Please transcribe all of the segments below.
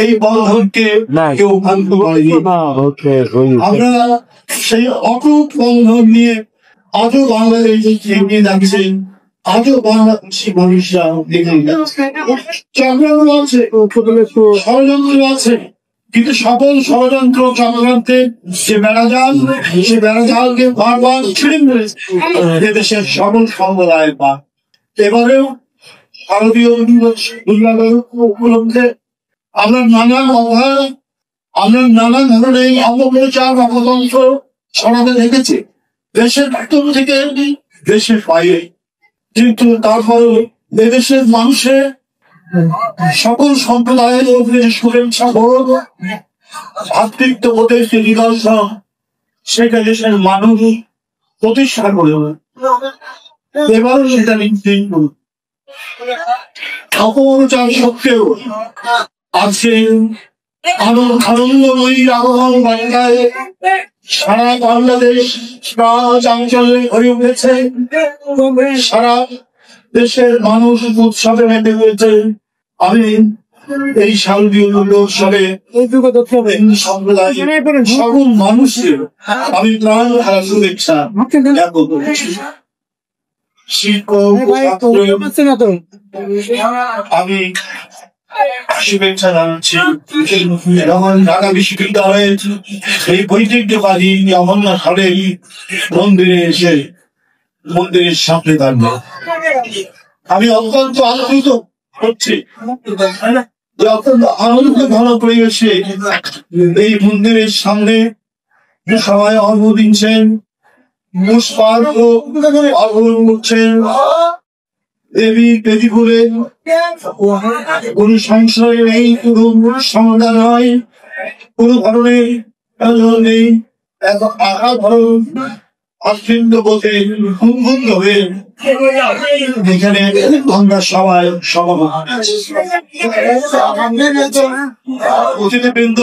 এই বন্ধনকে কেউ ভাঙতে পারেনি। আমরা সেই অটুট বন্ধন নিয়ে আজও বাংলাদেশ এগিয়ে যাচ্ছে, আজও বাংলাদেশি মানুষরা এগিয়ে যাচ্ছে। চক্রান্ত আছে, ষড়যন্ত্র আছে, কিন্তু সকল ষড়যন্ত্র চক্রান্তে সে বেড়াজালকে বারবার ছিঁড়ে ফেলেছে এদেশের সকল সম্প্রদায়ের পা। এবারেও শারদীয় উপলক্ষে আমরা নানা ধরনের অপপ্রচার অপতন্ত্র ছড়াতে দেখেছি দেশের ভিতর থেকে দেশের বাইরে, কিন্তু তারপরেও এদেশের মানুষের সকল সম্প্রদায়ের শুভেচ্ছা বোধ ভাতৃত্ববোধের যে নিদর্শন সেটা দেশের মানুষ প্রতিষ্ঠা করে এবারও সেটা নিশ্চিত অপপ্রচার সত্ত্বেও আজকে আনন্দময়ী আগমন বাংলায় সারা বাংলাদেশ চাঞ্চল্যে ভরে উঠেছে, সারা দেশের মানুষ উৎসবে মেতে হয়েছে। আমি এই শারদীয় উৎসবে সম্প্রদায়ের সকল মানুষের আমি প্রাণ হারা শুভেচ্ছা জ্ঞাপন করছি। আমি শুভেচ্ছা জানাচ্ছি যখন ঢাকা বিশ্ববিদ্যালয়ের এই ঐতিহ্যবাহী অমরনাথ হলের মন্দিরে এসে মন্দিরের সামনে দাঁড়িয়ে আমি অত্যন্ত আনন্দিত হচ্ছি যে অত্যন্ত আনন্দ ঘন পরিবেশে এই মন্দিরের সামনে সবাই অর্ঘ দিচ্ছেন, পুষ্পার্ঘ অর্পণ করছেন। দেবী বেদিপুরে কোন সংশয় নেই, কোন সমাধান হয়, কোন ধরনের নেই। অত্যন্ত বোধে সম্বন্ধ হয়ে এখানে আমরা সবাই অতিথিবৃন্দ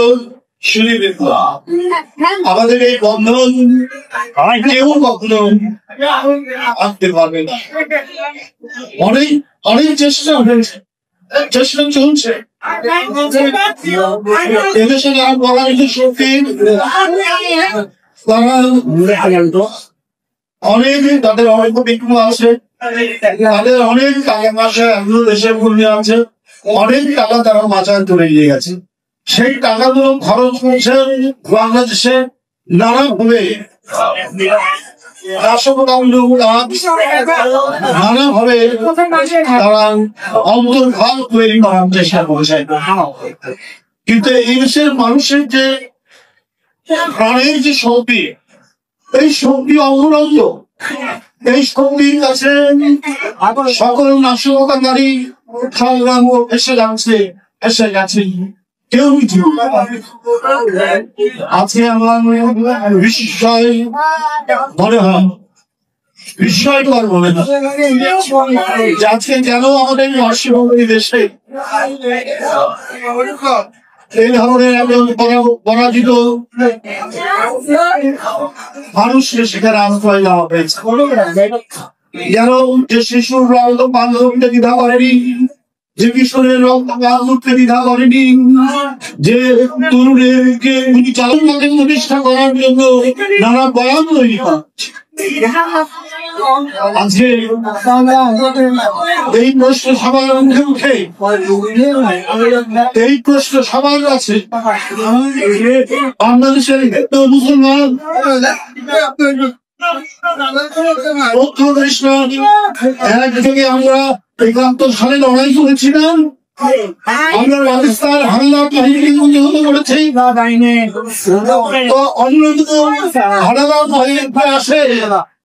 সুধীবৃন্দ, আমাদের এই বন্ধন কেউ কখনো আনতে পারবে না। অনেক চেষ্টা চলছে এদেশে যারা পরাজিত শক্তি তারা অনেক তাদের অনেক বিক্রম আছে, তাদের অনেক টাকা পয়সা এখনো দেশের ভূমি আছে, অনেক টাকা তারা বাজার তুলে নিয়ে গেছে। সেই টাকাগুলো খরচ করছে বাংলাদেশে নানাভাবে নানাভাবে তারা অন্তর্ভাগ তৈরি করার চেষ্টা করছে। কিন্তু এই দেশের মানুষের যে প্রাণের যে শক্তি, এই শক্তি অমূল্য। এই শক্তির কাছে সকল নাশকতাকারী সংগ্রাম এসে গেছে। কেউ আজকে আমার বিস্ময় মনে হয়, বিস্ময়কর মনে হয় আজকে কেন আমাদের পার্শ্ববর্তী দেশে এই ধরনের একজন পরাজিত মানুষকে সেখানে আশ্রয় দেওয়া হয়েছে। যেন যে শিশুর রক্ত পান করতে দ্বিধা করেনি, যে কিশোরের রক্ত পান করতে দ্বিধা করেনি, যে তরুণেরকে চালনাকে প্রতিষ্ঠা করার জন্য নানা বয়ান তৈরি করা। আজকে এই প্রশ্ন সবার মুখে উঠে, এই প্রশ্ন সবার আছে বাংলাদেশের হিন্দু মুসলমান একদিকে আমরা ৭১ সালে লড়াই করেছিলাম, আমরা পাকিস্তান হানাদার বাহিনীকে প্রতিহত করেছি, অন্যদিকে হানাদার বাহিনী আসে